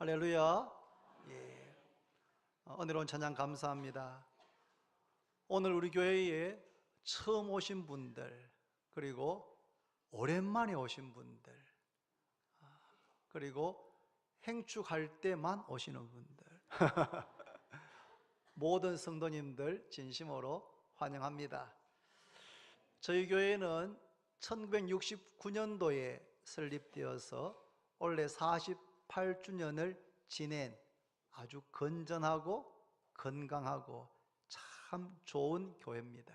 할렐루야. 예. 은혜로운 찬양 감사합니다. 오늘 우리 교회에 처음 오신 분들, 그리고 오랜만에 오신 분들, 그리고 행축할 때만 오시는 분들 모든 성도님들 진심으로 환영합니다. 저희 교회는 1969년도에 설립되어서 올해 48주년을 지낸 아주 건전하고 건강하고 참 좋은 교회입니다.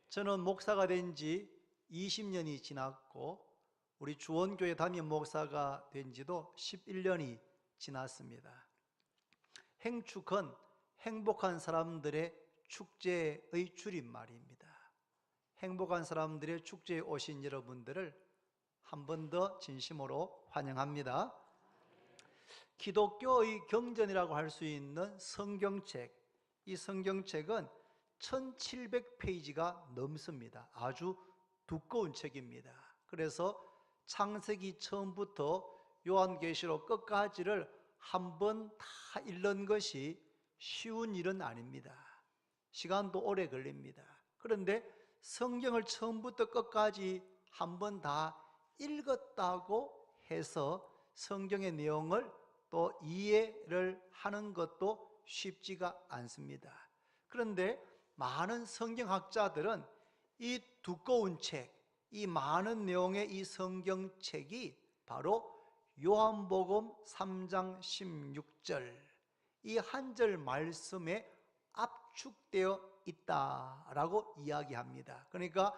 저는 목사가 된 지 20년이 지났고 우리 주원교회 담임 목사가 된 지도 11년이 지났습니다. 행축은 행복한 사람들의 축제의 줄임말입니다. 행복한 사람들의 축제에 오신 여러분들을 한 번 더 진심으로 환영합니다. 기독교의 경전이라고 할 수 있는 성경책, 이 성경책은 1700페이지가 넘습니다. 아주 두꺼운 책입니다. 그래서 창세기 처음부터 요한계시록 끝까지를 한 번 다 읽는 것이 쉬운 일은 아닙니다. 시간도 오래 걸립니다. 그런데 성경을 처음부터 끝까지 한 번 다 읽었다고 해서 성경의 내용을 또 이해를 하는 것도 쉽지가 않습니다. 그런데 많은 성경학자들은 이 두꺼운 책, 이 많은 내용의 이 성경책이 바로 요한복음 3장 16절 이 한 절 말씀에 압축되어 있다라고 이야기합니다. 그러니까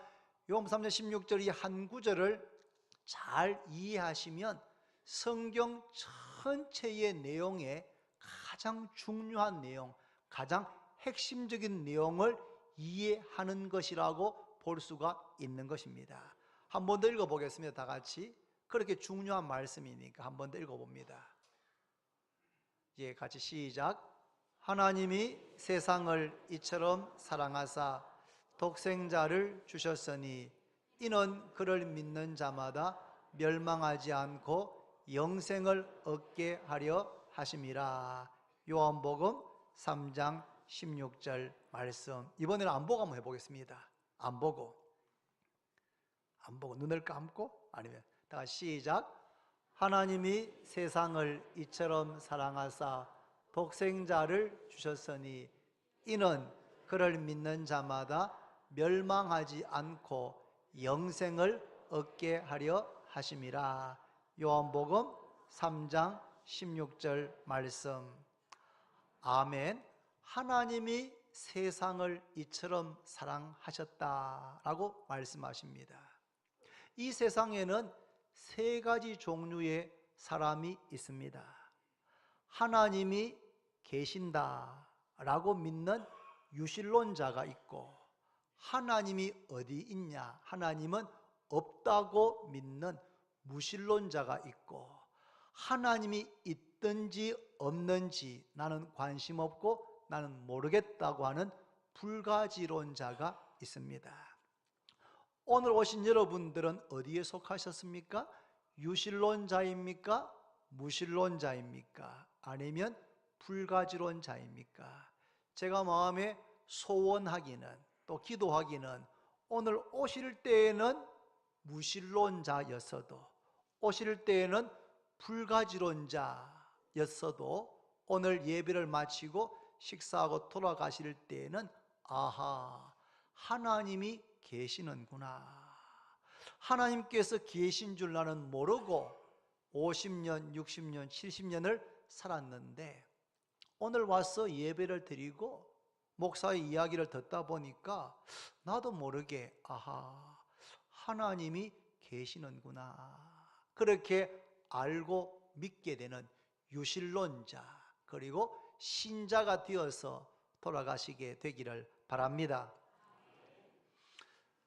요한복음 3장 16절 이 한 구절을 잘 이해하시면 성경 전체의 내용에 가장 중요한 내용, 가장 핵심적인 내용을 이해하는 것이라고 볼 수가 있는 것입니다. 한 번 더 읽어보겠습니다. 다 같이. 그렇게 중요한 말씀이니까 한 번 더 읽어봅니다. 예, 같이 시작. 하나님이 세상을 이처럼 사랑하사 독생자를 주셨으니 이는 그를 믿는 자마다 멸망하지 않고 영생을 얻게 하려 하심이라. 요한복음 3장 16절 말씀. 이번에는 안 보고 한번 해보겠습니다. 안 보고 눈을 감고, 아니면 다 같이 시작. 하나님이 세상을 이처럼 사랑하사 독생자를 주셨으니 이는 그를 믿는 자마다 멸망하지 않고 영생을 얻게 하려 하심이라. 요한복음 3장 16절 말씀. 아멘. 하나님이 세상을 이처럼 사랑하셨다라고 말씀하십니다. 이 세상에는 세 가지 종류의 사람이 있습니다. 하나님이 계신다라고 믿는 유실론자가 있고, 하나님이 어디 있냐, 하나님은 없다고 믿는 무신론자가 있고, 하나님이 있든지 없는지 나는 관심 없고 나는 모르겠다고 하는 불가지론자가 있습니다. 오늘 오신 여러분들은 어디에 속하셨습니까? 유실론자입니까? 무신론자입니까? 아니면 불가지론자입니까? 제가 마음에 소원하기는, 또 기도하기는, 오늘 오실 때에는 무신론자였어도, 오실 때에는 불가지론자였어도, 오늘 예배를 마치고 식사하고 돌아가실 때에는 아하, 하나님이 계시는구나, 하나님께서 계신 줄 나는 모르고 50년, 60년, 70년을 살았는데 오늘 와서 예배를 드리고 목사의 이야기를 듣다 보니까 나도 모르게 아하, 하나님이 계시는구나, 그렇게 알고 믿게 되는 유실론자, 그리고 신자가 되어서 돌아가시게 되기를 바랍니다.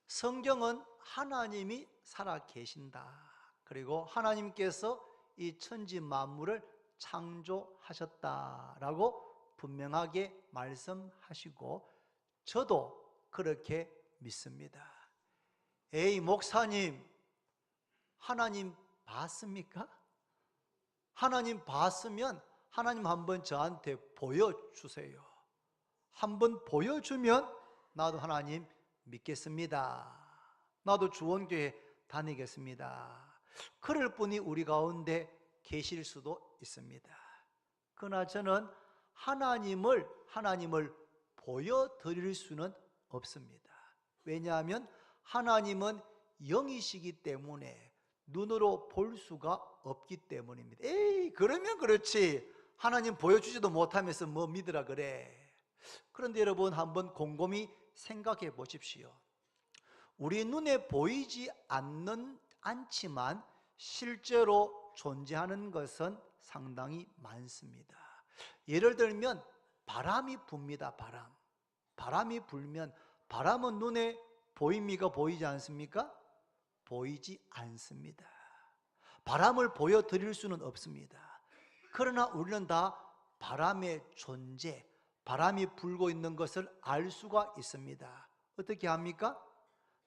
성경은 하나님이 살아 계신다, 그리고 하나님께서 이 천지 만물을 창조하셨다라고 분명하게 말씀하시고 저도 그렇게 믿습니다. 에이 목사님, 하나님 봤습니까? 하나님 봤으면 하나님 한번 저한테 보여주세요. 한번 보여주면 나도 하나님 믿겠습니다. 나도 주원교회 다니겠습니다. 그럴 분이 우리 가운데 계실 수도 있습니다. 그러나 저는 하나님을 보여드릴 수는 없습니다. 왜냐하면 하나님은 영이시기 때문에 눈으로 볼 수가 없기 때문입니다. 에이, 그러면 그렇지. 하나님 보여주지도 못하면서 뭐 믿으라 그래. 그런데 여러분 한번 곰곰이 생각해 보십시오. 우리 눈에 보이지 않지만 실제로 존재하는 것은 상당히 많습니다. 예를 들면 바람이 붑니다. 바람이 불면 바람은 눈에 보입니까? 보이지 않습니까? 보이지 않습니다. 바람을 보여드릴 수는 없습니다. 그러나 우리는 다 바람의 존재, 바람이 불고 있는 것을 알 수가 있습니다. 어떻게 합니까?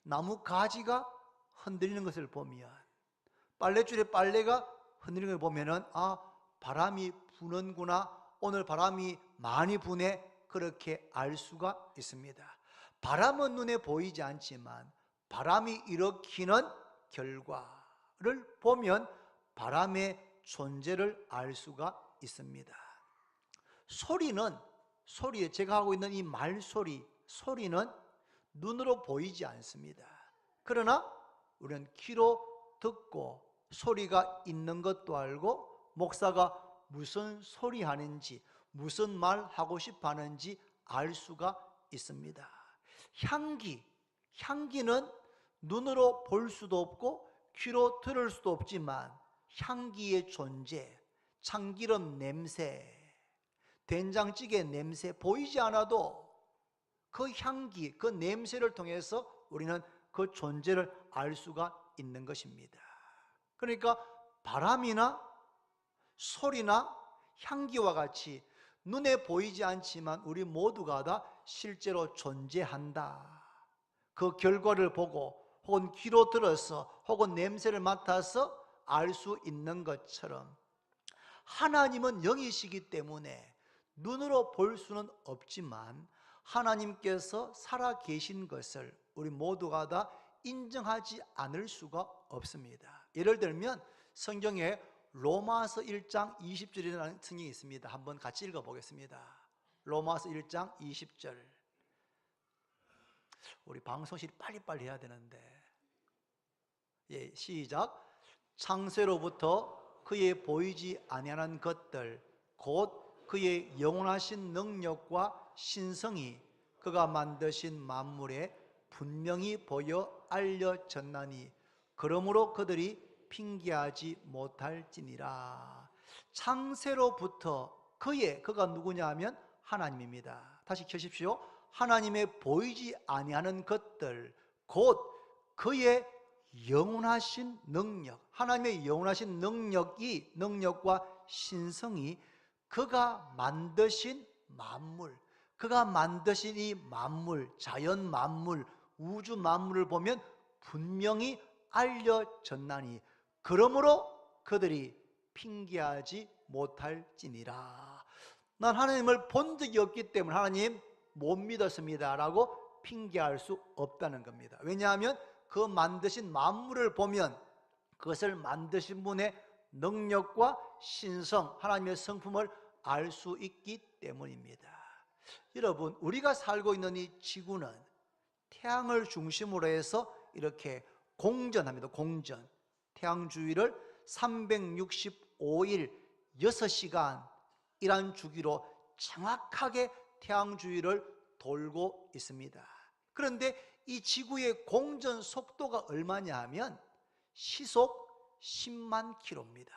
나무 가지가 흔들리는 것을 보면, 빨랫줄에 빨래가 흔들리는 걸 보면은 바람이 부는구나, 오늘 바람이 많이 부네, 그렇게 알 수가 있습니다. 바람은 눈에 보이지 않지만 바람이 일으키는 결과를 보면 바람의 존재를 알 수가 있습니다. 소리에 제가 하고 있는 이 소리는 눈으로 보이지 않습니다. 그러나 우리는 귀로 듣고 소리가 있는 것도 알고, 목사가 무슨 소리 하는지, 무슨 말 하고 싶어 하는지 알 수가 있습니다. 향기는 눈으로 볼 수도 없고 귀로 들을 수도 없지만 향기의 존재, 참기름 냄새, 된장찌개 냄새, 보이지 않아도 그 향기, 그 냄새를 통해서 우리는 그 존재를 알 수가 있는 것입니다. 그러니까 바람이나 소리나 향기와 같이 눈에 보이지 않지만 우리 모두가 다 실제로 존재한다. 그 결과를 보고 혹은 귀로 들어서 혹은 냄새를 맡아서 알 수 있는 것처럼 하나님은 영이시기 때문에 눈으로 볼 수는 없지만 하나님께서 살아 계신 것을 우리 모두가 다 인정하지 않을 수가 없습니다. 예를 들면 성경에 로마서 1장 20절이라는 성경이 있습니다. 한번 같이 읽어보겠습니다. 로마서 1장 20절. 우리 방송실이 빨리빨리 해야 되는데, 예, 시작. 창세로부터 그의 보이지 아니하는 것들 곧 그의 영원하신 능력과 신성이 그가 만드신 만물에 분명히 보여 알려졌나니 그러므로 그들이 핑계하지 못할지니라. 창세로부터 그가 누구냐 하면 하나님입니다. 다시 켜십시오. 하나님의 보이지 아니하는 것들 곧 그의 영원하신 능력, 하나님의 영원하신 능력과 신성이 그가 만드신 만물, 그가 만드신 이 만물, 자연 만물, 우주 만물을 보면 분명히 알려졌나니 그러므로 그들이 핑계하지 못할지니라. 난 하나님을 본 적이 없기 때문에 하나님 못 믿었습니다 라고 핑계할 수 없다는 겁니다. 왜냐하면 그 만드신 만물을 보면 그것을 만드신 분의 능력과 신성, 하나님의 성품을 알 수 있기 때문입니다. 여러분, 우리가 살고 있는 이 지구는 태양을 중심으로 해서 이렇게 공전합니다. 공전. 태양 주위를 365일 6시간이란 주기로 정확하게 태양 주위를 돌고 있습니다. 그런데 이 지구의 공전 속도가 얼마냐 하면 시속 10만 킬로입니다.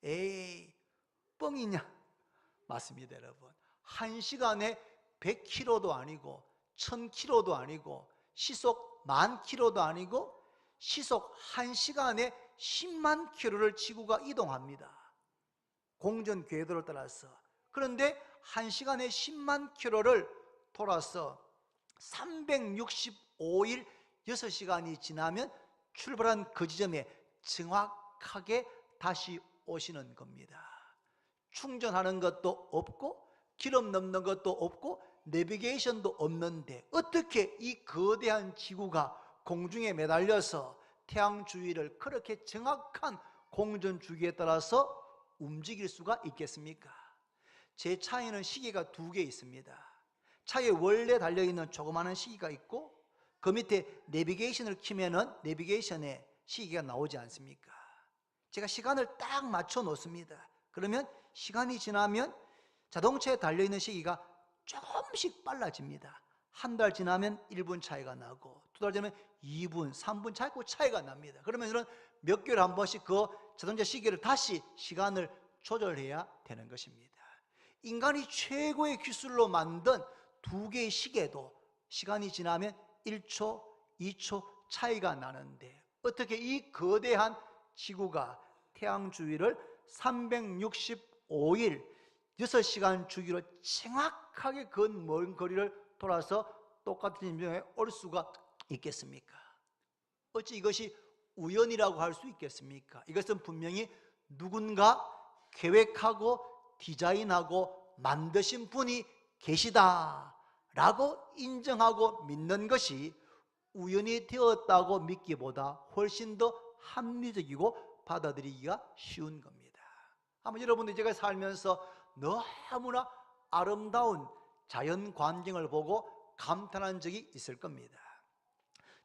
에이, 뻥이냐? 맞습니다, 여러분. 1시간에 100km도 아니고 1000km도 아니고 시속 10,000km도 아니고 시속 1시간에 10만 킬로를 지구가 이동합니다. 공전 궤도를 따라서. 그런데 1시간에 10만 킬로를 돌아서 365일 6시간이 지나면 출발한 그 지점에 정확하게 다시 오시는 겁니다. 충전하는 것도 없고 기름 넣는 것도 없고 내비게이션도 없는데 어떻게 이 거대한 지구가 공중에 매달려서 태양 주위를 그렇게 정확한 공전 주기에 따라서 움직일 수가 있겠습니까? 제 차에는 시계가 2개 있습니다. 차에 원래 달려있는 조그마한 시계가 있고 그 밑에 내비게이션을 키면은 내비게이션에 시계가 나오지 않습니까? 제가 시간을 딱 맞춰 놓습니다. 그러면 시간이 지나면 자동차에 달려있는 시계가 조금씩 빨라집니다. 한 달 지나면 1분 차이가 나고 2달 지나면 2분, 3분 차이가 납니다. 그러면 저는 몇 개월에 한 번씩 그 자동차 시계를 다시 시간을 조절해야 되는 것입니다. 인간이 최고의 기술로 만든 2개의 시계도 시간이 지나면 1초, 2초 차이가 나는데 어떻게 이 거대한 지구가 태양 주위를 365일 6시간 주기로 정확하게 그 먼 거리를 돌아서 똑같은 지점에 올 수가 있겠습니까? 어찌 이것이 우연이라고 할 수 있겠습니까? 이것은 분명히 누군가 계획하고 디자인하고 만드신 분이 계시다라고 인정하고 믿는 것이 우연이 되었다고 믿기보다 훨씬 더 합리적이고 받아들이기가 쉬운 겁니다. 아마 여러분들 제가 살면서 너무나 아름다운 자연 광경을 보고 감탄한 적이 있을 겁니다.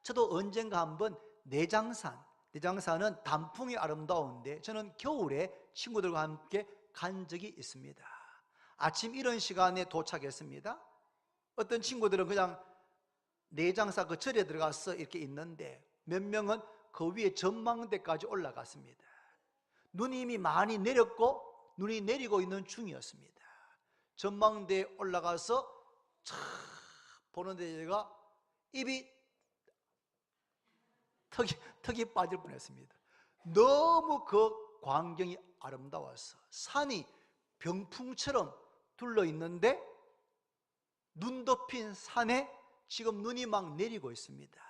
저도 언젠가 한번 내장산은 단풍이 아름다운데 저는 겨울에 친구들과 함께 간 적이 있습니다. 아침 이런 시간에 도착했습니다. 어떤 친구들은 그냥 내장산 그 절에 들어가서 이렇게 있는데 몇 명은 그 위에 전망대까지 올라갔습니다. 눈이 이미 많이 내렸고 눈이 내리고 있는 중이었습니다. 전망대에 올라가서 촥 보는데 제가 입이 턱이 빠질 뻔했습니다. 너무 그 광경이 아름다워서 산이 병풍처럼 둘러 있는데 눈 덮인 산에 지금 눈이 막 내리고 있습니다.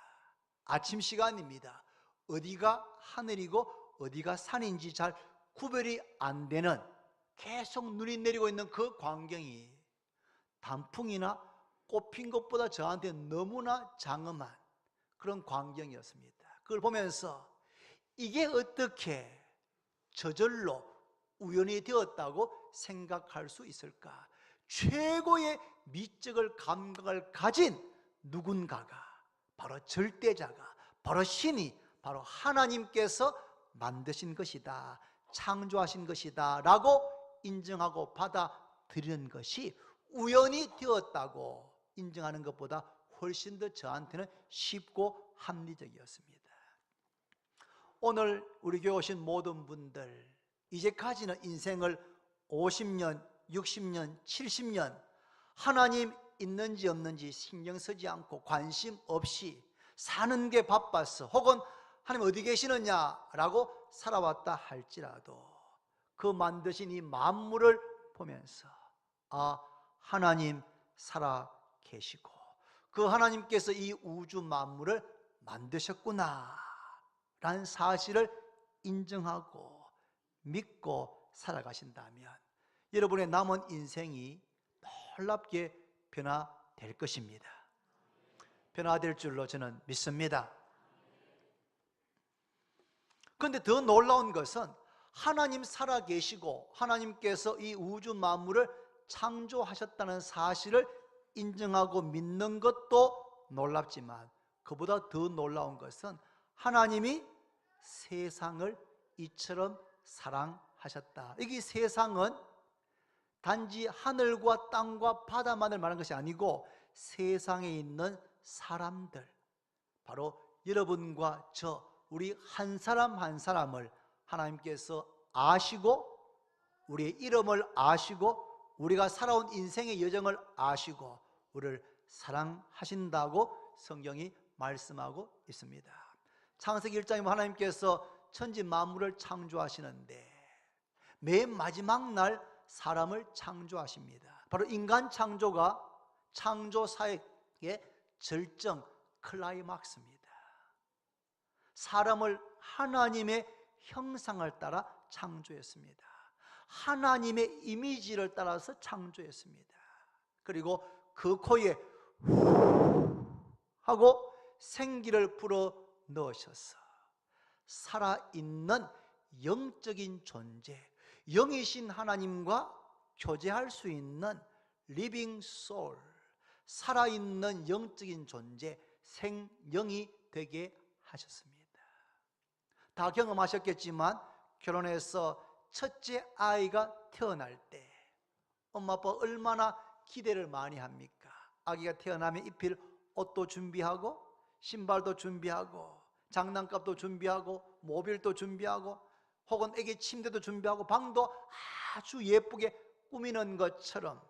아침 시간입니다. 어디가 하늘이고 어디가 산인지 잘 구별이 안 되는 계속 눈이 내리고 있는 그 광경이 단풍이나 꽃핀 것보다 저한테 너무나 장엄한 그런 광경이었습니다. 그걸 보면서 이게 어떻게 저절로 우연이 되었다고 생각할 수 있을까? 최고의 미적을 감각을 가진 누군가가 바로 절대자가 바로 신이 바로 하나님께서 만드신 것이다, 창조하신 것이다 라고 인정하고 받아들이는 것이 우연이 되었다고 인정하는 것보다 훨씬 더 저한테는 쉽고 합리적이었습니다. 오늘 우리 교회 오신 모든 분들 이제 가지는 인생을 50년, 60년, 70년 하나님 있는지 없는지 신경 쓰지 않고 관심 없이 사는 게 바빠서 혹은 하나님 어디 계시느냐라고 살아왔다 할지라도 그 만드신 이 만물을 보면서 아, 하나님 살아 계시고 그 하나님께서 이 우주 만물을 만드셨구나 라는 사실을 인정하고 믿고 살아가신다면 여러분의 남은 인생이 놀랍게 변화될 것입니다. 변화될 줄로 저는 믿습니다. 그런데 더 놀라운 것은 하나님 살아계시고 하나님께서 이 우주 만물을 창조하셨다는 사실을 인정하고 믿는 것도 놀랍지만 그보다 더 놀라운 것은 하나님이 세상을 이처럼 사랑하셨다. 이 세상은 단지 하늘과 땅과 바다만을 말하는 것이 아니고 세상에 있는 사람들, 바로 여러분과 저 우리 한 사람 한 사람을 하나님께서 아시고 우리의 이름을 아시고 우리가 살아온 인생의 여정을 아시고 우리를 사랑하신다고 성경이 말씀하고 있습니다. 창세기 1장에 하나님께서 천지 만물을 창조하시는데 맨 마지막 날 사람을 창조하십니다. 바로 인간 창조가 창조사의 절정 클라이막스입니다. 사람을 하나님의 형상을 따라 창조했습니다. 하나님의 이미지를 따라서 창조했습니다. 그리고 그 코에 하고 생기를 불어 넣으셔서 살아있는 영적인 존재, 영이신 하나님과 교제할 수 있는 리빙 소울, 살아있는 영적인 존재, 생영이 되게 하셨습니다. 다 경험하셨겠지만 결혼해서 첫째 아이가 태어날 때 엄마 아빠 얼마나 기대를 많이 합니까? 아기가 태어나면 입힐 옷도 준비하고 신발도 준비하고 장난감도 준비하고 모빌도 준비하고 혹은 애기 침대도 준비하고 방도 아주 예쁘게 꾸미는 것처럼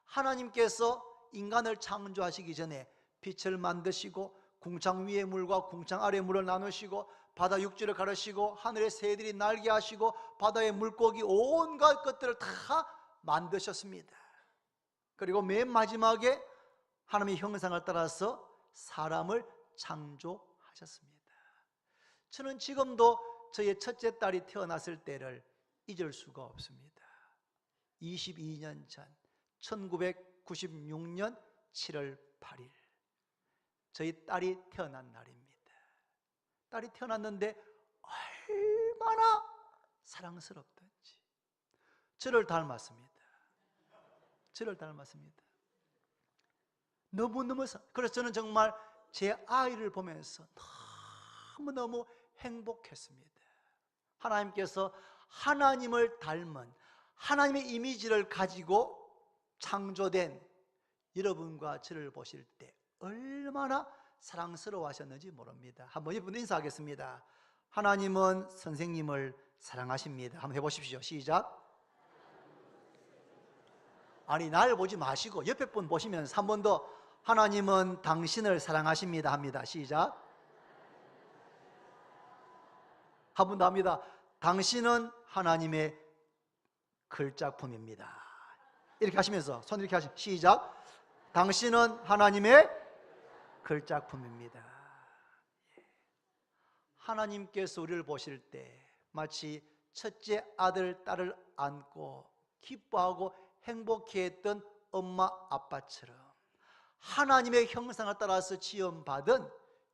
하나님께서 인간을 창조하시기 전에 빛을 만드시고 궁창 위의 물과 궁창 아래의 물을 나누시고 바다 육지를 가르시고 하늘의 새들이 날게 하시고 바다의 물고기 온갖 것들을 다 만드셨습니다. 그리고 맨 마지막에 하나님의 형상을 따라서 사람을 창조하셨습니다. 저는 지금도 저의 첫째 딸이 태어났을 때를 잊을 수가 없습니다. 22년 전 1996년 7월 8일 저희 딸이 태어난 날입니다. 딸이 태어났는데 얼마나 사랑스럽던지. 저를 닮았습니다. 저를 닮았습니다. 너무너무 그래서 저는 정말 제 아이를 보면서 너무너무 행복했습니다. 하나님께서 하나님을 닮은 하나님의 이미지를 가지고 창조된 여러분과 저를 보실 때 얼마나 사랑스러워 하셨는지 모릅니다. 한번 이분 인사하겠습니다. 하나님은 선생님을 사랑하십니다. 한번 해보십시오. 시작. 아니, 날 보지 마시고 옆에 분 보시면서 한 번 더 하나님은 당신을 사랑하십니다 합니다. 시작. 한 번 더 합니다. 당신은 하나님의 글작품입니다. 이렇게 하시면서 손 이렇게 하시면 시작. 당신은 하나님의 글작품입니다. 하나님께서 우리를 보실 때 마치 첫째 아들, 딸을 안고 기뻐하고 행복해했던 엄마, 아빠처럼 하나님의 형상을 따라서 지음받은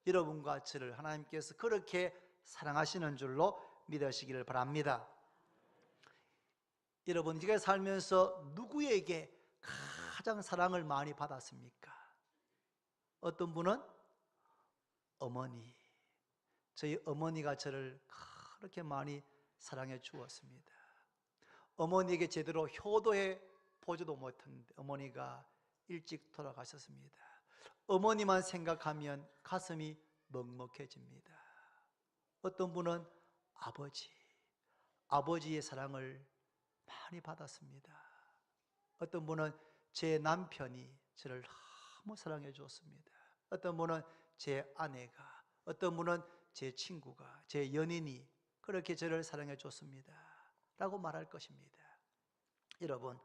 여러분과 저를 하나님께서 그렇게 사랑하시는 줄로 믿으시기를 바랍니다. 여러분, 제가 살면서 누구에게 가장 사랑을 많이 받았습니까? 어떤 분은 어머니, 저희 어머니가 저를 그렇게 많이 사랑해 주었습니다. 어머니에게 제대로 효도해 보지도 못했는데 어머니가 일찍 돌아가셨습니다. 어머니만 생각하면 가슴이 먹먹해집니다. 어떤 분은 아버지의 사랑을 많이 받았습니다. 어떤 분은 제 남편이 저를 너무 사랑해 주었습니다. 어떤 분은 제 아내가, 어떤 분은 제 친구가, 제 연인이 그렇게 저를 사랑해 줬습니다 라고 말할 것입니다. 여러분,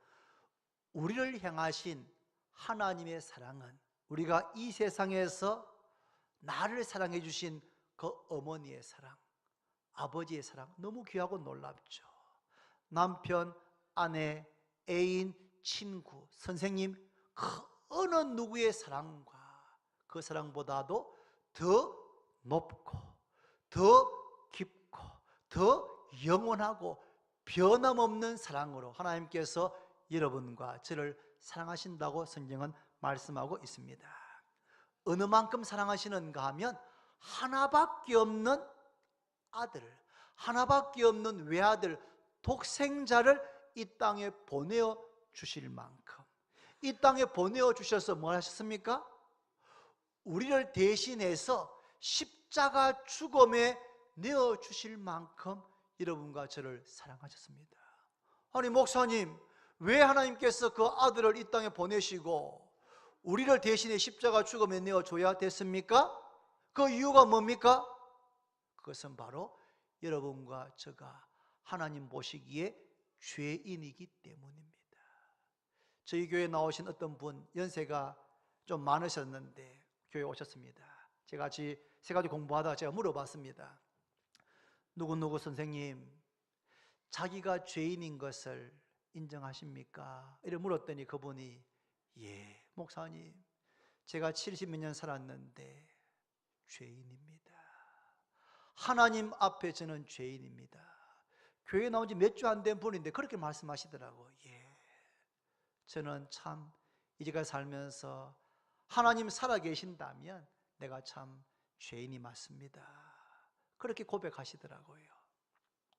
우리를 향하신 하나님의 사랑은 우리가 이 세상에서 나를 사랑해 주신 그 어머니의 사랑, 아버지의 사랑 너무 귀하고 놀랍죠. 남편, 아내, 애인, 친구, 선생님 그 어느 누구의 사랑과 그 사랑보다도 더 높고 더 깊고 더 영원하고 변함없는 사랑으로 하나님께서 여러분과 저를 사랑하신다고 성경은 말씀하고 있습니다. 어느 만큼 사랑하시는가 하면 하나밖에 없는 아들, 하나밖에 없는 외아들, 독생자를 이 땅에 보내어 주실 만큼, 이 땅에 보내어 주셔서 뭘 하셨습니까? 우리를 대신해서 십자가 죽음에 내어 주실 만큼 여러분과 저를 사랑하셨습니다. 아니, 목사님, 왜 하나님께서 그 아들을 이 땅에 보내시고 우리를 대신해 십자가 죽음에 내어 줘야 됐습니까? 그 이유가 뭡니까? 그것은 바로 여러분과 저가 하나님 보시기에 죄인이기 때문입니다. 저희 교회에 나오신 어떤 분, 연세가 좀 많으셨는데 교회에 오셨습니다. 제가 같이 세 가지 공부하다가 제가 물어봤습니다. 누구누구 선생님, 자기가 죄인인 것을 인정하십니까? 이렇게 물었더니 그분이 예, 목사님, 제가 70몇 년 살았는데 죄인입니다. 하나님 앞에 저는 죄인입니다. 교회 나온 지 몇 주 안 된 분인데 그렇게 말씀하시더라고요. 예, 저는 참 이제까지 살면서 하나님 살아계신다면 내가 참 죄인이 맞습니다. 그렇게 고백하시더라고요.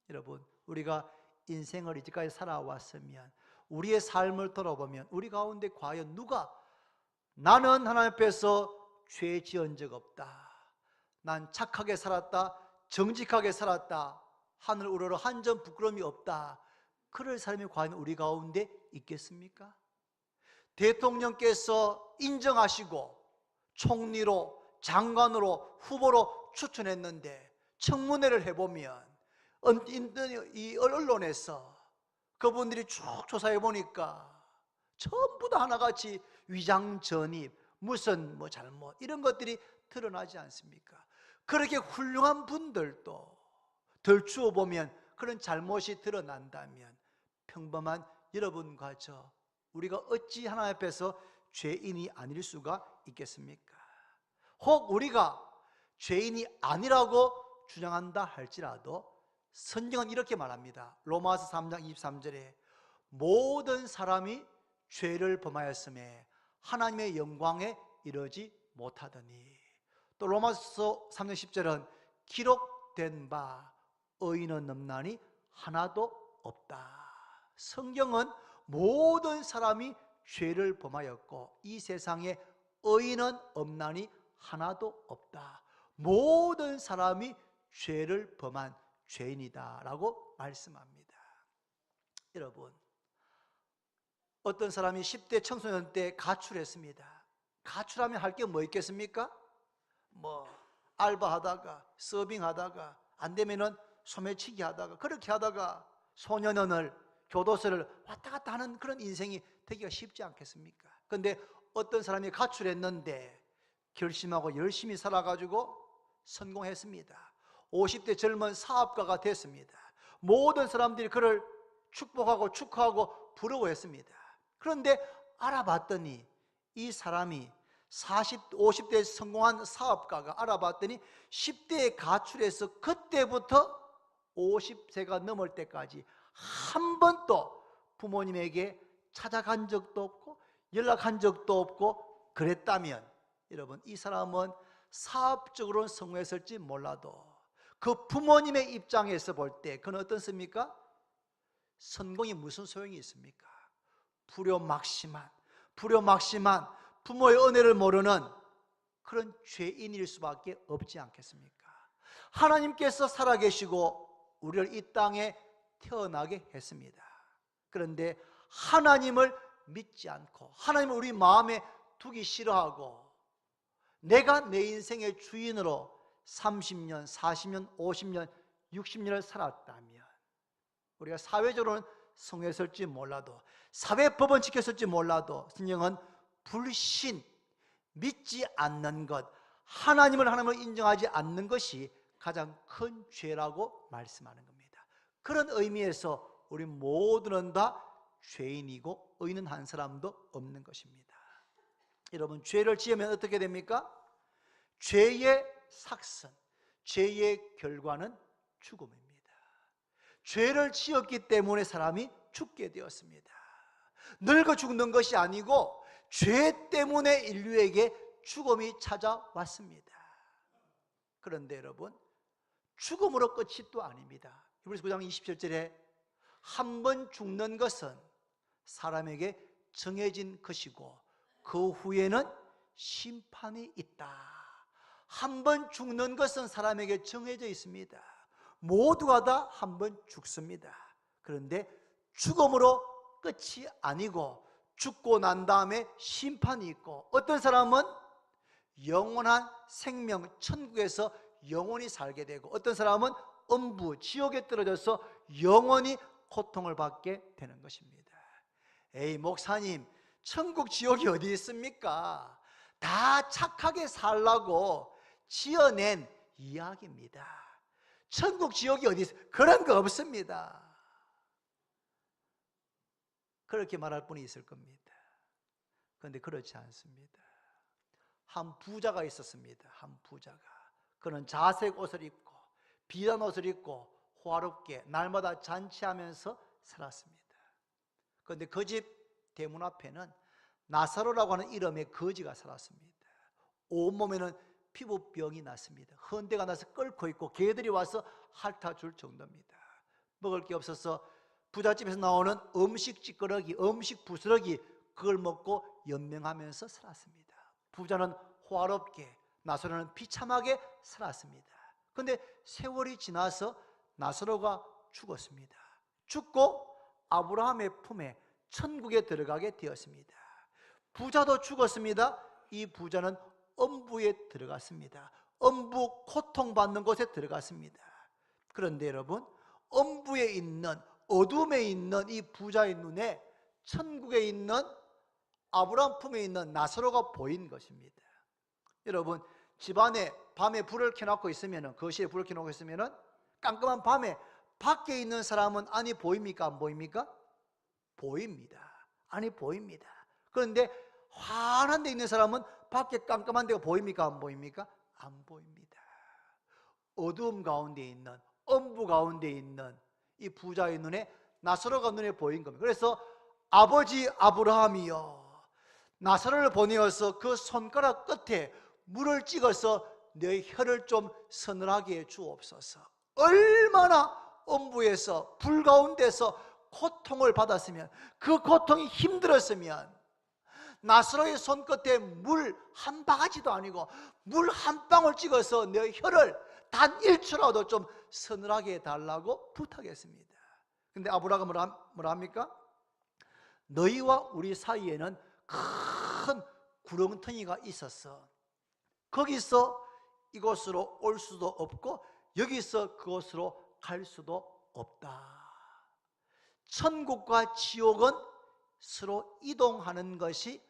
여러분, 우리가 인생을 이제까지 살아왔으면 우리의 삶을 돌아보면 우리 가운데 과연 누가 나는 하나님 앞에서 죄 지은 적 없다, 난 착하게 살았다, 정직하게 살았다, 하늘 우러러 한 점 부끄러움이 없다, 그럴 사람이 과연 우리 가운데 있겠습니까? 대통령께서 인정하시고 총리로, 장관으로, 후보로 추천했는데 청문회를 해보면 이 언론에서 그분들이 쭉 조사해 보니까 전부 다 하나같이 위장 전입, 무슨 뭐 잘못, 이런 것들이 드러나지 않습니까? 그렇게 훌륭한 분들도 덜추어 보면 그런 잘못이 드러난다면 평범한 여러분과 저, 우리가 어찌 하나님 앞에서 죄인이 아닐 수가 있겠습니까? 혹 우리가 죄인이 아니라고 주장한다 할지라도 성경은 이렇게 말합니다. 로마서 3장 23절에 모든 사람이 죄를 범하였음에 하나님의 영광에 이르지 못하더니, 또 로마서 3장 10절은 기록된 바 의인은 없나니 하나도 없다. 성경은 모든 사람이 죄를 범하였고 이 세상에 의인은 없나니 하나도 없다. 모든 사람이 죄를 범한 죄인이다 라고 말씀합니다. 여러분, 어떤 사람이 10대 청소년 때 가출했습니다. 가출하면 할 게 뭐 있겠습니까? 뭐 알바하다가 서빙하다가 안 되면은 소매치기 하다가 그렇게 하다가 소년원을, 교도소를 왔다 갔다 하는 그런 인생이 되기가 쉽지 않겠습니까? 그런데 어떤 사람이 가출했는데 결심하고 열심히 살아가지고 성공했습니다. 50대 젊은 사업가가 됐습니다. 모든 사람들이 그를 축복하고 축하하고 부러워했습니다. 그런데 알아봤더니 이 사람이 50대에 성공한 사업가가 알아봤더니 10대에 가출해서 그때부터 50세가 넘을 때까지 한 번도 부모님에게 찾아간 적도 없고 연락한 적도 없고 그랬다면, 여러분, 이 사람은 사업적으로는 성공했을지 몰라도 그 부모님의 입장에서 볼 때 그는 어떻습니까? 성공이 무슨 소용이 있습니까? 불효막심한 부모의 은혜를 모르는 그런 죄인일 수밖에 없지 않겠습니까? 하나님께서 살아계시고 우리를 이 땅에 태어나게 했습니다. 그런데 하나님을 믿지 않고 하나님을 우리 마음에 두기 싫어하고 내가 내 인생의 주인으로 30년, 40년, 50년, 60년을 살았다면 우리가 사회적으로는 성공했을지 몰라도, 사회법은 지켰을지 몰라도 성경은 불신, 믿지 않는 것, 하나님을 인정하지 않는 것이 가장 큰 죄라고 말씀하는 겁니다. 그런 의미에서 우리 모두는 다 죄인이고 의인은 한 사람도 없는 것입니다. 여러분, 죄를 지으면 어떻게 됩니까? 죄의 삭선, 죄의 결과는 죽음입니다. 죄를 지었기 때문에 사람이 죽게 되었습니다. 늙어 죽는 것이 아니고 죄 때문에 인류에게 죽음이 찾아왔습니다. 그런데 여러분, 죽음으로 끝이 또 아닙니다. 히브리서 9장 27절에 한 번 죽는 것은 사람에게 정해진 것이고 그 후에는 심판이 있다. 한 번 죽는 것은 사람에게 정해져 있습니다. 모두가 다 한 번 죽습니다. 그런데 죽음으로 끝이 아니고 죽고 난 다음에 심판이 있고, 어떤 사람은 영원한 생명, 천국에서 영원히 살게 되고, 어떤 사람은 음부, 지옥에 떨어져서 영원히 고통을 받게 되는 것입니다. 에이 목사님, 천국 지옥이 어디 있습니까? 다 착하게 살라고 지어낸 이야기입니다. 천국 지옥이 어디 있어요? 그런 거 없습니다. 그렇게 말할 분이 있을 겁니다. 그런데 그렇지 않습니다. 한 부자가 있었습니다. 한 부자가. 그는 자색 옷을 입고 비싼 옷을 입고 호화롭게 날마다 잔치하면서 살았습니다. 그런데 그 집 대문 앞에는 나사로라고 하는 이름의 거지가 살았습니다. 온몸에는 피부병이 났습니다. 헌대가 나서 끓고 있고 개들이 와서 핥아줄 정도입니다. 먹을 게 없어서 부잣집에서 나오는 음식 찌꺼러기, 음식 부스러기, 그걸 먹고 연명하면서 살았습니다. 부자는 호화롭게, 나사로는 비참하게 살았습니다. 그런데 세월이 지나서 나사로가 죽었습니다. 죽고 아브라함의 품에 천국에 들어가게 되었습니다. 부자도 죽었습니다. 이 부자는 엄부에 들어갔습니다. 엄부, 고통받는 곳에 들어갔습니다. 그런데 여러분, 엄부에 있는, 어둠에 있는 이 부자의 눈에 천국에 있는 아브라함 품에 있는 나사로가 보인 것입니다. 여러분, 집안에 밤에 불을 켜놓고 있으면, 거실에 불을 켜놓고 있으면 깜깜한 밤에 밖에 있는 사람은 안이 보입니까? 안 보입니까? 보입니다. 안이 보입니다. 그런데 환한 데 있는 사람은 밖에 깜깜한 데가 보입니까? 안 보입니까? 안 보입니다. 어두움 가운데 있는, 엄부 가운데 있는 이 부자의 눈에 나사로가 눈에 보인 겁니다. 그래서 아버지 아브라함이여, 나사로를 보내어서 그 손가락 끝에 물을 찍어서 내 혀를 좀 서늘하게 해 주옵소서. 얼마나 엄부에서 불 가운데서 고통을 받았으면, 그 고통이 힘들었으면 나사로의 손끝에 물 한 바가지도 아니고 물 한 방울 찍어서 내 혀를 단 1초라도 좀 서늘하게 해달라고 부탁했습니다. 근데 아브라함은 뭐라 합니까? 너희와 우리 사이에는 큰 구렁텅이가 있었어. 거기서 이곳으로 올 수도 없고 여기서 그곳으로 갈 수도 없다. 천국과 지옥은 서로 이동하는 것이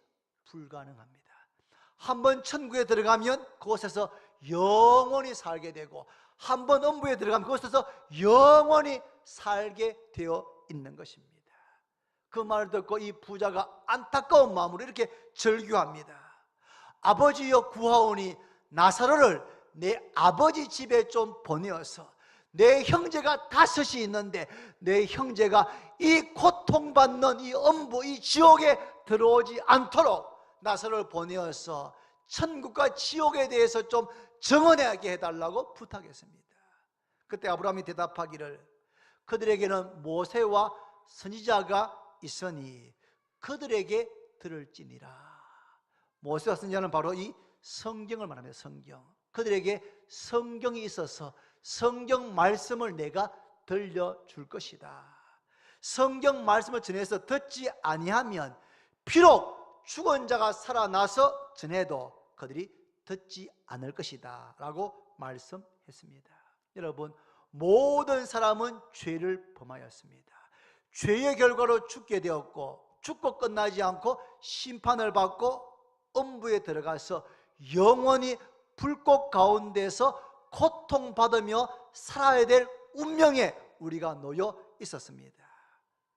불가능합니다. 한번 천국에 들어가면 그곳에서 영원히 살게 되고, 한번 엄부에 들어가면 그곳에서 영원히 살게 되어 있는 것입니다. 그 말을 듣고 이 부자가 안타까운 마음으로 이렇게 절규합니다. 아버지여 구하오니 나사로를 내 아버지 집에 좀 보내어서, 내 형제가 5이 있는데 내 형제가 이 고통받는 이 엄부, 이 지옥에 들어오지 않도록 나사로를 보내어서 천국과 지옥에 대해서 좀 정언하게 해달라고 부탁했습니다. 그때 아브라함이 대답하기를, 그들에게는 모세와 선지자가 있으니 그들에게 들을지니라. 모세와 선지자는 바로 이 성경을 말합니다. 성경. 그들에게 성경이 있어서 성경 말씀을 내가 들려줄 것이다. 성경 말씀을 전해서 듣지 아니하면 비록 죽은 자가 살아나서 전해도 그들이 듣지 않을 것이다 라고 말씀했습니다. 여러분, 모든 사람은 죄를 범하였습니다. 죄의 결과로 죽게 되었고, 죽고 끝나지 않고 심판을 받고 엄부에 들어가서 영원히 불꽃 가운데서 고통받으며 살아야 될 운명에 우리가 놓여 있었습니다.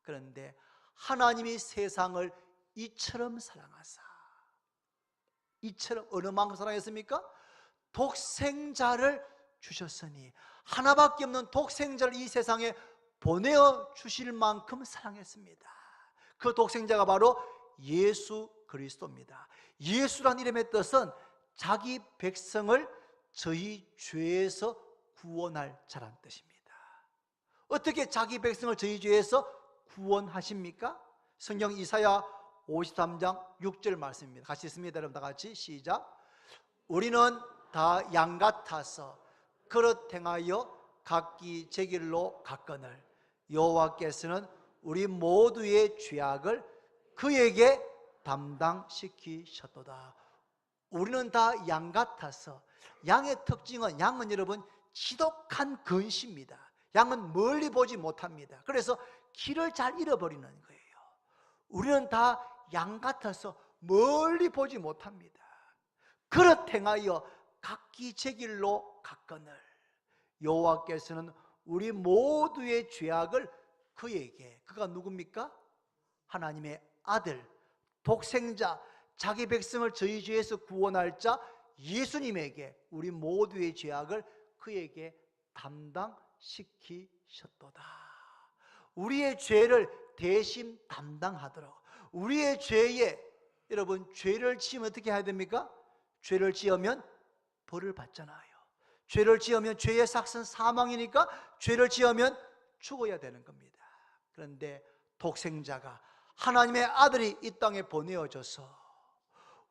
그런데 하나님이 세상을 이처럼 사랑하사, 이처럼 어느 만큼 사랑했습니까? 독생자를 주셨으니, 하나밖에 없는 독생자를 이 세상에 보내어 주실 만큼 사랑했습니다. 그 독생자가 바로 예수 그리스도입니다. 예수란 이름의 뜻은 자기 백성을 저희 죄에서 구원할 자란 뜻입니다. 어떻게 자기 백성을 저희 죄에서 구원하십니까? 성경 이사야 53장 6절 말씀입니다. 같이 읽습니다. 여러분 다 같이 시작. 우리는 다 양 같아서 그릇 행하여 각기 제 길로 갔거늘 여호와께서는 우리 모두의 죄악을 그에게 담당시키셨도다. 우리는 다 양 같아서, 양의 특징은, 양은 여러분 지독한 근시입니다. 양은 멀리 보지 못합니다. 그래서 길을 잘 잃어버리는 거예요. 우리는 다 양 같아서 멀리 보지 못합니다. 그릇 행하여 각기 제 길로 갔거늘 여호와께서는 우리 모두의 죄악을 그에게, 그가 누굽니까? 하나님의 아들, 독생자, 자기 백성을 저희 죄에서 구원할 자 예수님에게 우리 모두의 죄악을 그에게 담당시키셨도다. 우리의 죄를 대신 담당하도록. 우리의 죄에, 여러분, 죄를 지으면 어떻게 해야 됩니까? 죄를 지으면 벌을 받잖아요. 죄를 지으면 죄의 삭은 사망이니까 죄를 지으면 죽어야 되는 겁니다. 그런데 독생자가, 하나님의 아들이 이 땅에 보내어져서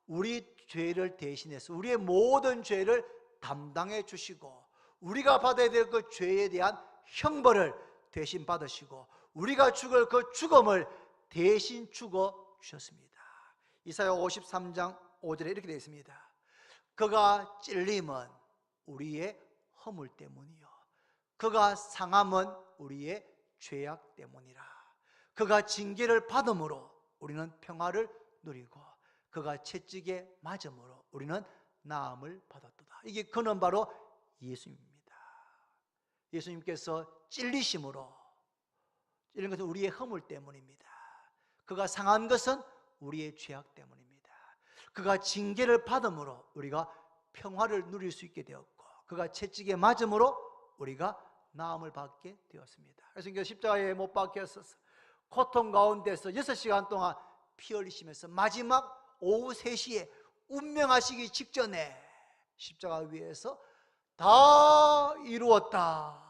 우리 죄를 대신해서 우리의 모든 죄를 담당해 주시고, 우리가 받아야 될 그 죄에 대한 형벌을 대신 받으시고, 우리가 죽을 그 죽음을 대신 죽어 주셨습니다. 이사야 53장 5절에 이렇게 되어 있습니다. 그가 찔림은 우리의 허물 때문이요, 그가 상함은 우리의 죄악 때문이라. 그가 징계를 받음으로 우리는 평화를 누리고, 그가 채찍에 맞음으로 우리는 나음을 받았도다. 이게 그는 바로 예수님입니다. 예수님께서 찔리심으로, 찔린 것은 우리의 허물 때문입니다. 그가 상한 것은 우리의 죄악 때문입니다. 그가 징계를 받음으로 우리가 평화를 누릴 수 있게 되었고, 그가 채찍에 맞음으로 우리가 나음을 받게 되었습니다. 그래서 십자가에 못 박혀서 고통 가운데서 6시간 동안 피 흘리시면서 마지막 오후 3시에 운명하시기 직전에 십자가 위에서 다 이루었다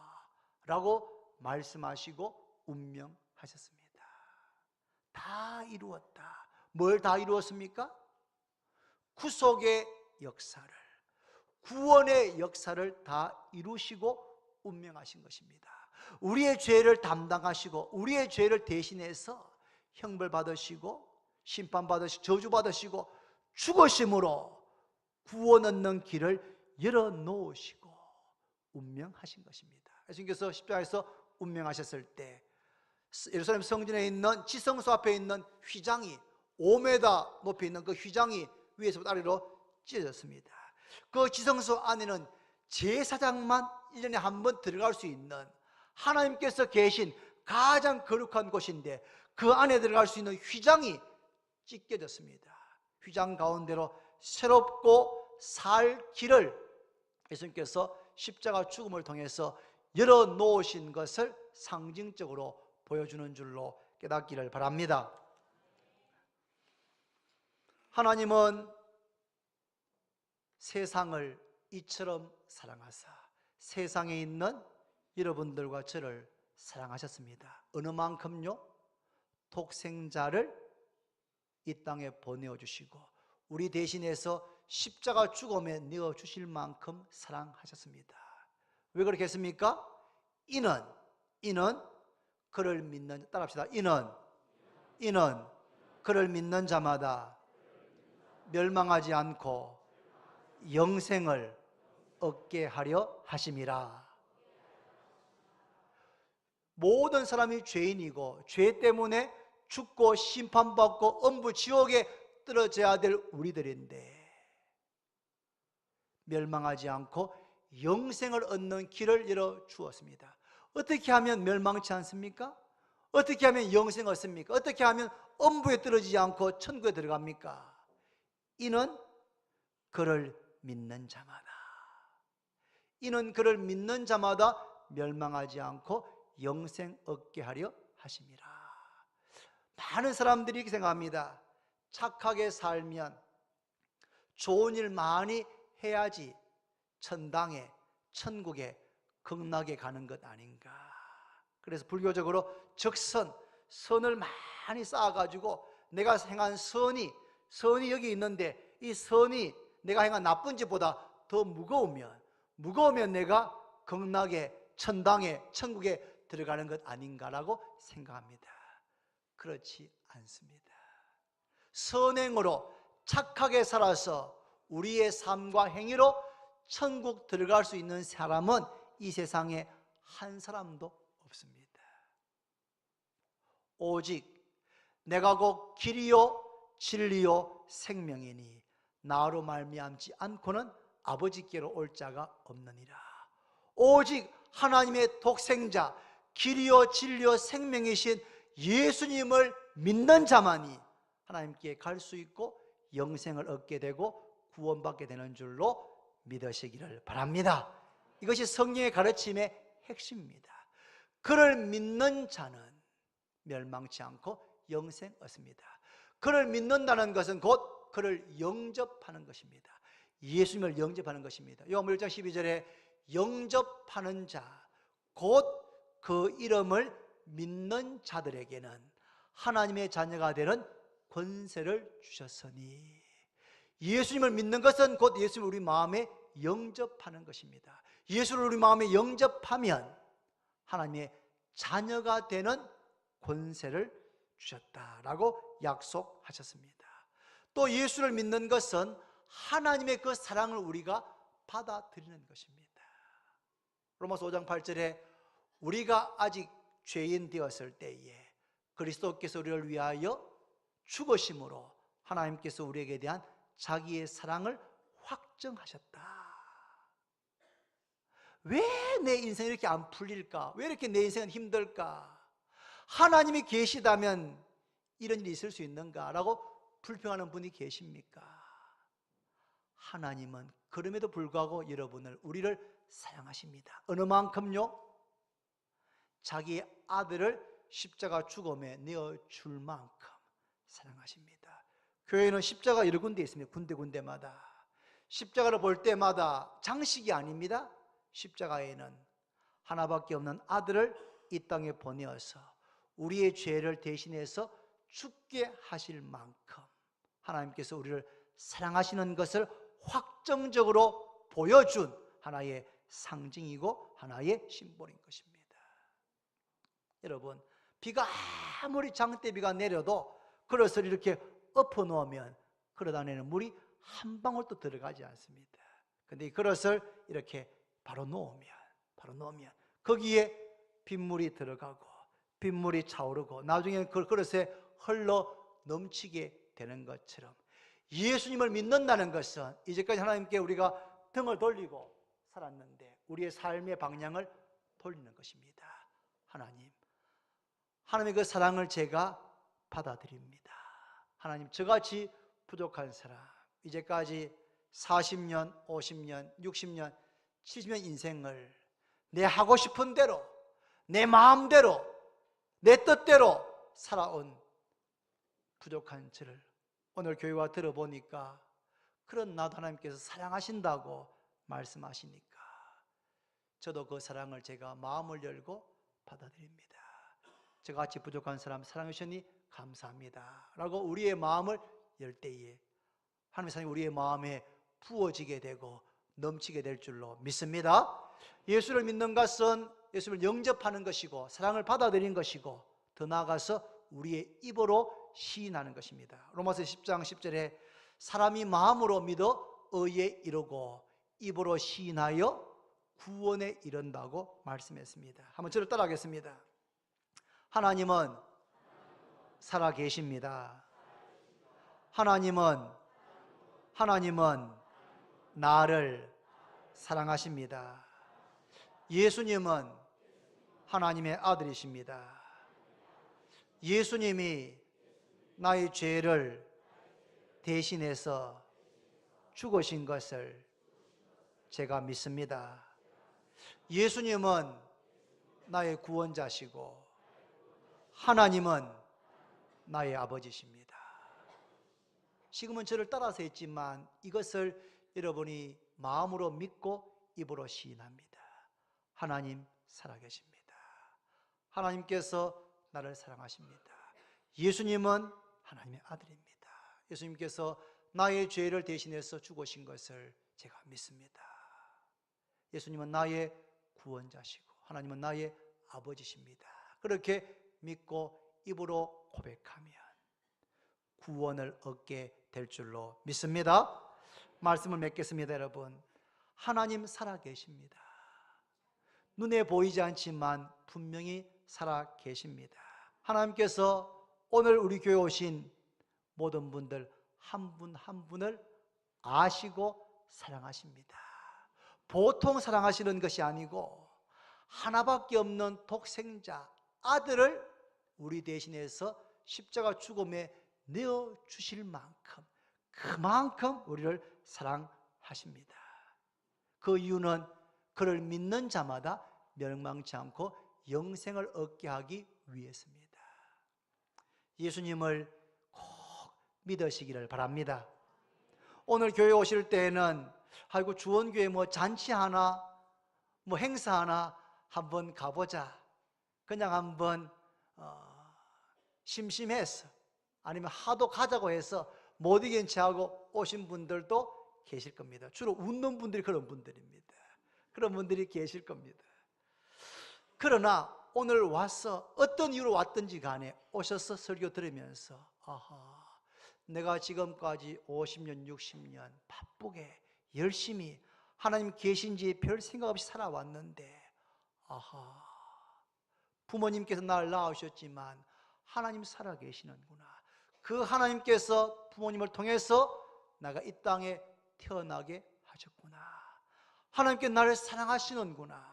라고 말씀하시고 운명하셨습니다. 다 이루었다. 뭘 다 이루었습니까? 구속의 역사를, 구원의 역사를 다 이루시고 운명하신 것입니다. 우리의 죄를 담당하시고 우리의 죄를 대신해서 형벌 받으시고 심판 받으시고 저주 받으시고 죽으심으로 구원 얻는 길을 열어놓으시고 운명하신 것입니다. 예수님께서 십자가에서 운명하셨을 때 예루살렘 성전에 있는 지성소 앞에 있는 휘장이 5m 높이 있는 그 휘장이 위에서부터 아래로 찢어졌습니다. 그 지성소 안에는 제사장만 1년에 한 번 들어갈 수 있는 하나님께서 계신 가장 거룩한 곳인데, 그 안에 들어갈 수 있는 휘장이 찢겨졌습니다. 휘장 가운데로 새롭고 살 길을 예수님께서 십자가 죽음을 통해서 열어놓으신 것을 상징적으로 보여주는 줄로 깨닫기를 바랍니다. 하나님은 세상을 이처럼 사랑하사 세상에 있는 여러분들과 저를 사랑하셨습니다. 어느 만큼요? 독생자를 이 땅에 보내어 주시고 우리 대신해서 십자가 죽음에 내어 주실 만큼 사랑하셨습니다. 왜 그렇게 했습니까? 이는 그를 믿는, 따라합시다. 이는 그를 믿는 자마다 멸망하지 않고 영생을 얻게 하려 하심이라. 모든 사람이 죄인이고 죄 때문에 죽고 심판받고 엄부 지옥에 떨어져야 될 우리들인데, 멸망하지 않고 영생을 얻는 길을 열어 주었습니다. 어떻게 하면 멸망치 않습니까? 어떻게 하면 영생을 얻습니까? 어떻게 하면 엄부에 떨어지지 않고 천국에 들어갑니까? 이는 그를 믿는 자마다, 이는 그를 믿는 자마다 멸망하지 않고 영생 얻게 하려 하심이라. 많은 사람들이 이렇게 생각합니다. 착하게 살면, 좋은 일 많이 해야지 천당에, 천국에 극락에 가는 것 아닌가. 그래서 불교적으로 선을 많이 쌓아가지고 내가 행한 선이 여기 있는데 이 선이 내가 행한 나쁜 짓보다 더 무거우면 내가 극락에, 천당에, 천국에 들어가는 것 아닌가라고 생각합니다. 그렇지 않습니다. 선행으로 착하게 살아서 우리의 삶과 행위로 천국 들어갈 수 있는 사람은 이 세상에 한 사람도 없습니다. 오직 내가 곧 길이요 진리요 생명이니 나로 말미암지 않고는 아버지께로 올 자가 없느니라. 오직 하나님의 독생자, 길이요 진리요 생명이신 예수님을 믿는 자만이 하나님께 갈 수 있고 영생을 얻게 되고 구원받게 되는 줄로 믿으시기를 바랍니다. 이것이 성경의 가르침의 핵심입니다. 그를 믿는 자는 멸망치 않고 영생 얻습니다. 그를 믿는다는 것은 곧 그를 영접하는 것입니다. 예수님을 영접하는 것입니다. 요한복음 1장 12절에 영접하는 자, 곧 그 이름을 믿는 자들에게는 하나님의 자녀가 되는 권세를 주셨으니, 예수님을 믿는 것은 곧 예수님을 우리 마음에 영접하는 것입니다. 예수를 우리 마음에 영접하면 하나님의 자녀가 되는 권세를 주셨다라고 약속하셨습니다. 또 예수를 믿는 것은 하나님의 그 사랑을 우리가 받아들이는 것입니다. 로마서 5장 8절에 우리가 아직 죄인 되었을 때에 그리스도께서 우리를 위하여 죽으심으로 하나님께서 우리에게 대한 자기의 사랑을 확정하셨다. 왜 내 인생이 이렇게 안 풀릴까? 왜 이렇게 내 인생은 힘들까? 하나님이 계시다면 이런 일이 있을 수 있는가? 라고 불평하는 분이 계십니까? 하나님은 그럼에도 불구하고 여러분을, 우리를 사랑하십니다. 어느 만큼요? 자기의 아들을 십자가 죽음에 내어줄 만큼 사랑하십니다. 교회는 십자가 여러 군데 있습니다. 군데군데마다. 십자가를 볼 때마다 장식이 아닙니다. 십자가에는 하나밖에 없는 아들을 이 땅에 보내어서 우리의 죄를 대신해서 죽게 하실 만큼 하나님께서 우리를 사랑하시는 것을 확정적으로 보여준 하나의 상징이고 하나의 심볼인 것입니다. 여러분, 비가 아무리 장대비가 내려도 그릇을 이렇게 엎어 놓으면 그릇 안에는 물이 한 방울도 들어가지 않습니다. 그런데 이 그릇을 이렇게 바로 놓으면 거기에 빗물이 들어가고 빗물이 차오르고 나중에는 그 그릇에 흘러 넘치게 되는 것처럼, 예수님을 믿는다는 것은 이제까지 하나님께 우리가 등을 돌리고 살았는데 우리의 삶의 방향을 돌리는 것입니다. 하나님의 그 사랑을 제가 받아들입니다. 하나님, 저같이 부족한 사람, 이제까지 40년, 50년, 60년, 70년 인생을 내 하고 싶은 대로, 내 마음대로, 내 뜻대로 살아온 부족한 저를 오늘 교회 와 들어보니까 그런 나도 하나님께서 사랑하신다고 말씀하시니까 저도 그 사랑을 제가 마음을 열고 받아들입니다. 저같이 부족한 사람 사랑해 주시니 감사합니다 라고 우리의 마음을 열 때에 하나님의 사랑이 우리의 마음에 부어지게 되고 넘치게 될 줄로 믿습니다. 예수를 믿는 것은 예수를 영접하는 것이고 사랑을 받아들이는 것이고 더 나아가서 우리의 입으로 시인하는 것입니다. 로마서 10장 10절에 사람이 마음으로 믿어 의에 이르고 입으로 시인하여 구원에 이른다고 말씀했습니다. 한번 저를 따라하겠습니다. 하나님은 살아계십니다. 하나님은 나를 사랑하십니다. 예수님은 하나님의 아들이십니다. 예수님이 나의 죄를 대신해서 죽으신 것을 제가 믿습니다. 예수님은 나의 구원자시고 하나님은 나의 아버지십니다. 지금은 저를 따라서 했지만 이것을 여러분이 마음으로 믿고 입으로 시인합니다. 하나님 살아계십니다. 하나님께서 나를 사랑하십니다. 예수님은 하나님의 아들입니다. 예수님께서 나의 죄를 대신해서 죽으신 것을 제가 믿습니다. 예수님은 나의 구원자시고 하나님은 나의 아버지십니다. 그렇게 믿고 입으로 고백하면 구원을 얻게 될 줄로 믿습니다. 말씀을 맺겠습니다. 여러분, 하나님 살아계십니다. 눈에 보이지 않지만 분명히 살아계십니다. 하나님께서 오늘 우리 교회에 오신 모든 분들 한 분 한 분을 아시고 사랑하십니다. 보통 사랑하시는 것이 아니고 하나밖에 없는 독생자 아들을 우리 대신해서 십자가 죽음에 내어주실 만큼 그만큼 우리를 사랑하십니다. 그 이유는 그를 믿는 자마다 멸망치 않고 영생을 얻게 하기 위해서입니다. 예수님을 꼭 믿으시기를 바랍니다. 오늘 교회 오실 때에는 아이고 주원교회 뭐 잔치 하나 뭐 행사 하나 한번 가보자, 그냥 한번 심심해서 아니면 하도 가자고 해서 못 이긴치 하고 오신 분들도 계실 겁니다. 주로 웃는 분들이 그런 분들입니다. 그런 분들이 계실 겁니다. 그러나 오늘 와서 어떤 이유로 왔든지 간에 오셔서 설교 들으면서 아하, 내가 지금까지 50년 60년 바쁘게 열심히 하나님 계신지 별 생각 없이 살아왔는데 아하, 부모님께서 나를 낳으셨지만 하나님 살아계시는구나. 그 하나님께서 부모님을 통해서 내가 이 땅에 태어나게 하셨구나. 하나님께 나를 사랑하시는구나.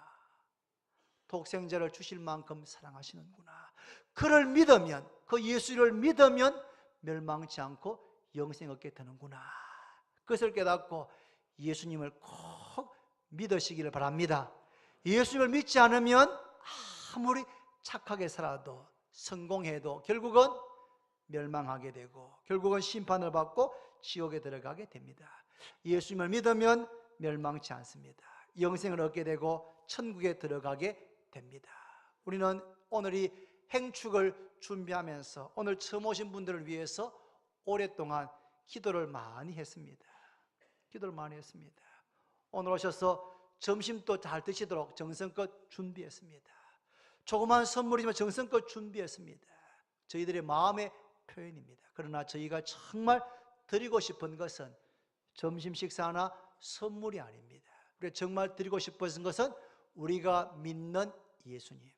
독생자를 주실 만큼 사랑하시는구나. 그를 믿으면, 그 예수를 믿으면 멸망치 않고 영생 얻게 되는구나. 그것을 깨닫고 예수님을 꼭 믿으시기를 바랍니다. 예수님을 믿지 않으면 아무리 착하게 살아도 성공해도 결국은 멸망하게 되고 결국은 심판을 받고 지옥에 들어가게 됩니다. 예수님을 믿으면 멸망치 않습니다. 영생을 얻게 되고 천국에 들어가게 됩니다. 우리는 오늘 이 행축을 준비하면서 오늘 처음 오신 분들을 위해서 오랫동안 기도를 많이 했습니다. 기도를 많이 했습니다. 오늘 오셔서 점심도 잘 드시도록 정성껏 준비했습니다. 조그만 선물이지만 정성껏 준비했습니다. 저희들의 마음의 표현입니다. 그러나 저희가 정말 드리고 싶은 것은 점심 식사나 선물이 아닙니다. 우리가 정말 드리고 싶은 것은 우리가 믿는 예수님,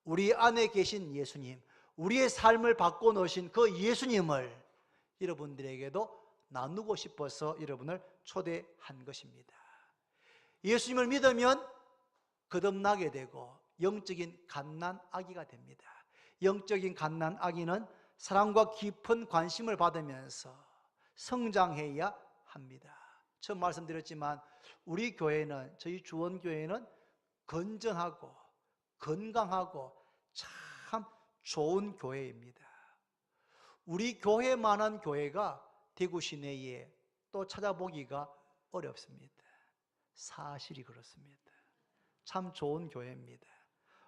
우리 안에 계신 예수님, 우리의 삶을 바꿔놓으신 그 예수님을 여러분들에게도 나누고 싶어서 여러분을 초대한 것입니다. 예수님을 믿으면 거듭나게 되고 영적인 갓난아기가 됩니다. 영적인 갓난아기는 사랑과 깊은 관심을 받으면서 성장해야 합니다. 처음 말씀드렸지만 우리 교회는, 저희 주원교회는 건전하고 건강하고 참 좋은 교회입니다. 우리 교회만한 교회가 대구 시내에 또 찾아보기가 어렵습니다. 사실이 그렇습니다. 참 좋은 교회입니다.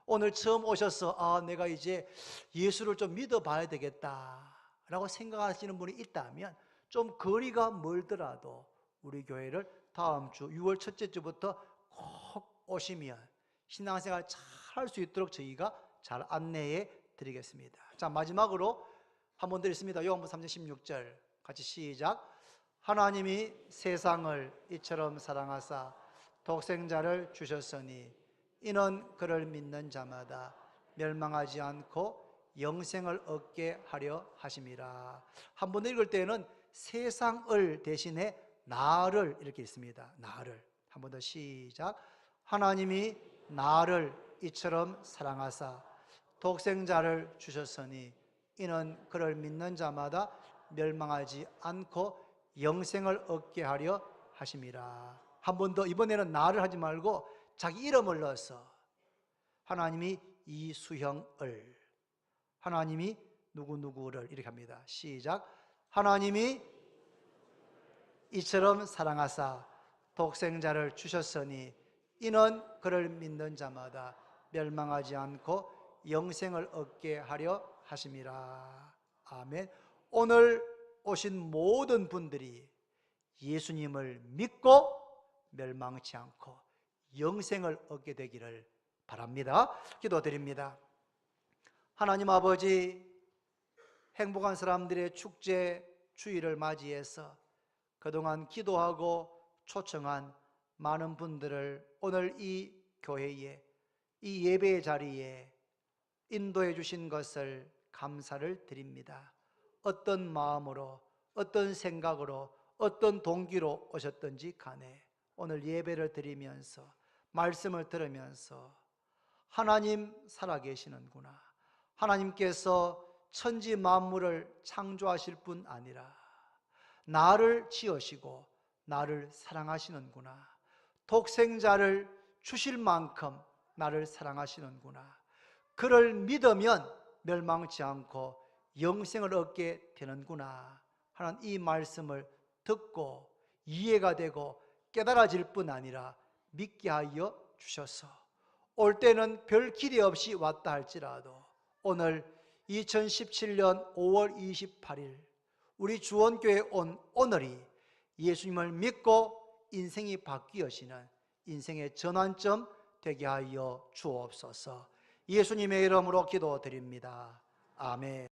오늘 처음 오셔서 내가 이제 예수를 좀 믿어봐야 되겠다 라고 생각하시는 분이 있다면 좀 거리가 멀더라도 우리 교회를 다음 주 6월 첫째 주부터 꼭 오시면 신앙생활 잘 할 수 있도록 저희가 잘 안내해 드리겠습니다. 자, 마지막으로 한 번 더 있습니다. 요한복음 3장 16절 같이 시작. 하나님이 세상을 이처럼 사랑하사 독생자를 주셨으니 이는 그를 믿는 자마다 멸망하지 않고 영생을 얻게 하려 하심이라. 한 번 더 읽을 때는 세상을 대신에 나를 이렇게 있습니다. 나를. 한 번 더 시작. 하나님이 나를 이처럼 사랑하사 독생자를 주셨으니 이는 그를 믿는 자마다 멸망하지 않고 영생을 얻게 하려 하심이라. 한 번 더, 이번에는 나를 하지 말고 자기 이름을 넣어서 하나님이 이수형을, 하나님이 누구누구를 이렇게 합니다. 시작. 하나님이 이처럼 사랑하사 독생자를 주셨으니 이는 그를 믿는 자마다 멸망하지 않고 영생을 얻게 하려 하심이라. 아멘. 오늘 오신 모든 분들이 예수님을 믿고 멸망치 않고 영생을 얻게 되기를 바랍니다. 기도드립니다. 하나님 아버지, 행복한 사람들의 축제 주일을 맞이해서 그동안 기도하고 초청한 많은 분들을 오늘 이 교회에, 이 예배의 자리에 인도해 주신 것을 감사를 드립니다. 어떤 마음으로, 어떤 생각으로, 어떤 동기로 오셨던지 간에 오늘 예배를 드리면서 말씀을 들으면서 하나님 살아계시는구나, 하나님께서 천지 만물을 창조하실 뿐 아니라 나를 지으시고 나를 사랑하시는구나. 독생자를 주실 만큼 나를 사랑하시는구나. 그를 믿으면 멸망치 않고 영생을 얻게 되는구나 하는 이 말씀을 듣고 이해가 되고 깨달아질 뿐 아니라 믿게 하여 주셔서 올 때는 별 기대 없이 왔다 할지라도 오늘 2017년 5월 28일 우리 주원교회에 온 오늘이 예수님을 믿고 인생이 바뀌어지는 인생의 전환점 되게 하여 주옵소서. 예수님의 이름으로 기도드립니다. 아멘.